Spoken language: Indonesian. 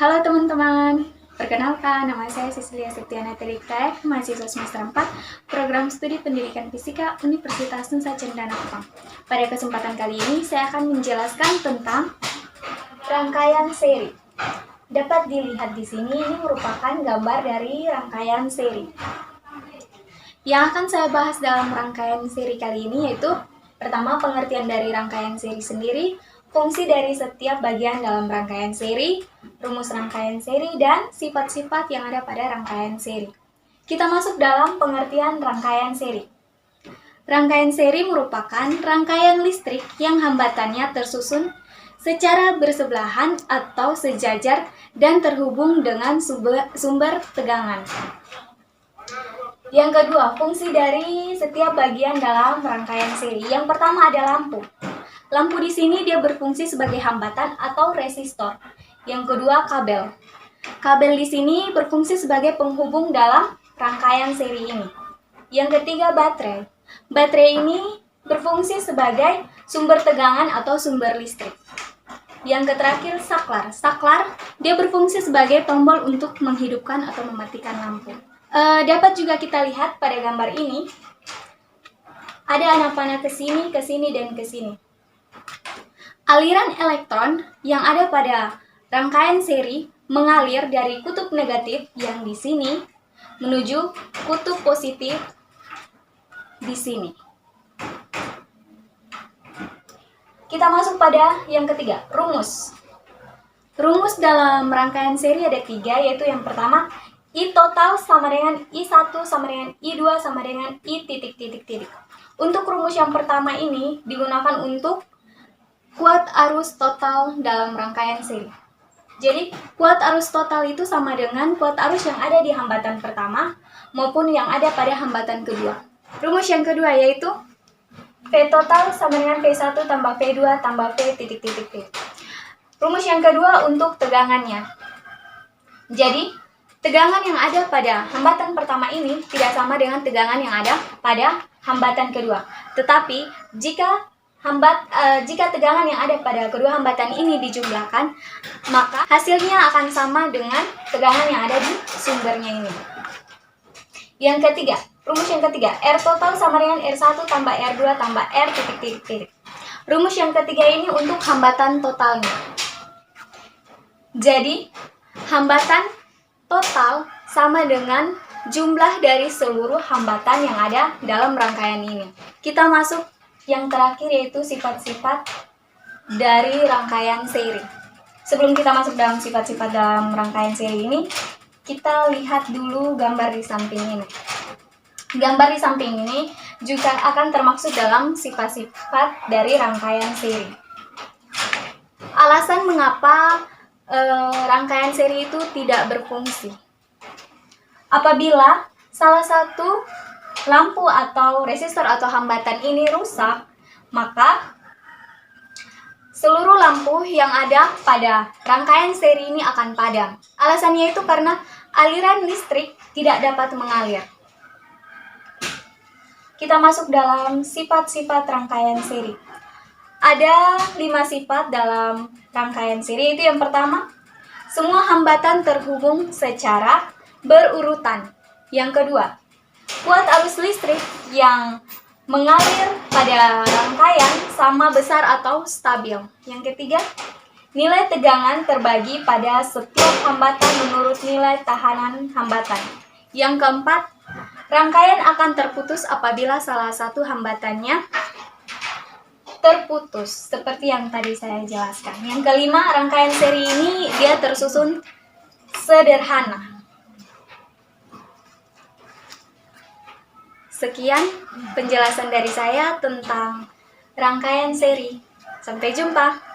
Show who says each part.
Speaker 1: Halo teman-teman, perkenalkan nama saya Cecilia Septiana Teriktek, mahasiswa semester 4, program studi pendidikan fisika Universitas Nusa Cendana Kupang. Pada kesempatan kali ini saya akan menjelaskan tentang rangkaian seri. Dapat dilihat di sini, ini merupakan gambar dari rangkaian seri. Yang akan saya bahas dalam rangkaian seri kali ini yaitu pertama, pengertian dari rangkaian seri sendiri, fungsi dari setiap bagian dalam rangkaian seri, rumus rangkaian seri, dan sifat-sifat yang ada pada rangkaian seri. Kita masuk dalam pengertian rangkaian seri. Rangkaian seri merupakan rangkaian listrik yang hambatannya tersusun secara bersebelahan atau sejajar dan terhubung dengan sumber tegangan. Yang kedua, fungsi dari setiap bagian dalam rangkaian seri. Yang pertama ada lampu. Lampu di sini dia berfungsi sebagai hambatan atau resistor. Yang kedua, kabel. Kabel di sini berfungsi sebagai penghubung dalam rangkaian seri ini. Yang ketiga, baterai. Baterai ini berfungsi sebagai sumber tegangan atau sumber listrik. Yang terakhir, saklar. Saklar dia berfungsi sebagai tombol untuk menghidupkan atau mematikan lampu. Dapat juga kita lihat pada gambar ini, ada anak panah ke sini, dan ke sini. Aliran elektron yang ada pada rangkaian seri mengalir dari kutub negatif yang di sini menuju kutub positif di sini. Kita masuk pada yang ketiga, rumus. Rumus dalam rangkaian seri ada 3, yaitu yang pertama, I total sama dengan I1 sama dengan I2 sama dengan I titik. Untuk rumus yang pertama ini digunakan untuk kuat arus total dalam rangkaian seri. Jadi, kuat arus total itu sama dengan kuat arus yang ada di hambatan pertama maupun yang ada pada hambatan kedua. Rumus yang kedua yaitu V total sama dengan V1 tambah V2 tambah V titik. Rumus yang kedua untuk tegangannya. Jadi, tegangan yang ada pada hambatan pertama ini tidak sama dengan tegangan yang ada pada hambatan kedua. Tetapi jika tegangan yang ada pada kedua hambatan ini dijumlahkan, maka hasilnya akan sama dengan tegangan yang ada di sumbernya ini. Yang ketiga, rumus yang ketiga, R total sama dengan R1 tambah R2 tambah R titik. Rumus yang ketiga ini untuk hambatan totalnya. Jadi, hambatan total sama dengan jumlah dari seluruh hambatan yang ada dalam rangkaian ini. Kita masuk yang terakhir yaitu sifat-sifat dari rangkaian seri. Sebelum kita masuk dalam sifat-sifat dalam rangkaian seri ini, kita lihat dulu gambar di samping ini. Gambar di samping ini juga akan termasuk dalam sifat-sifat dari rangkaian seri. Alasan mengapa rangkaian seri itu tidak berfungsi. Apabila salah satu lampu atau resistor atau hambatan ini rusak, maka seluruh lampu yang ada pada rangkaian seri ini akan padam. Alasannya itu karena aliran listrik tidak dapat mengalir. Kita masuk dalam sifat-sifat rangkaian seri. Ada 5 sifat dalam rangkaian seri. Itu yang pertama, semua hambatan terhubung secara berurutan. Yang kedua, kuat arus listrik yang mengalir pada rangkaian sama besar atau stabil. Yang ketiga, nilai tegangan terbagi pada setiap hambatan menurut nilai tahanan hambatan. Yang keempat, rangkaian akan terputus apabila salah satu hambatannya terputus, seperti yang tadi saya jelaskan. Yang kelima, rangkaian seri ini dia tersusun sederhana. Sekian penjelasan dari saya tentang rangkaian seri. Sampai jumpa.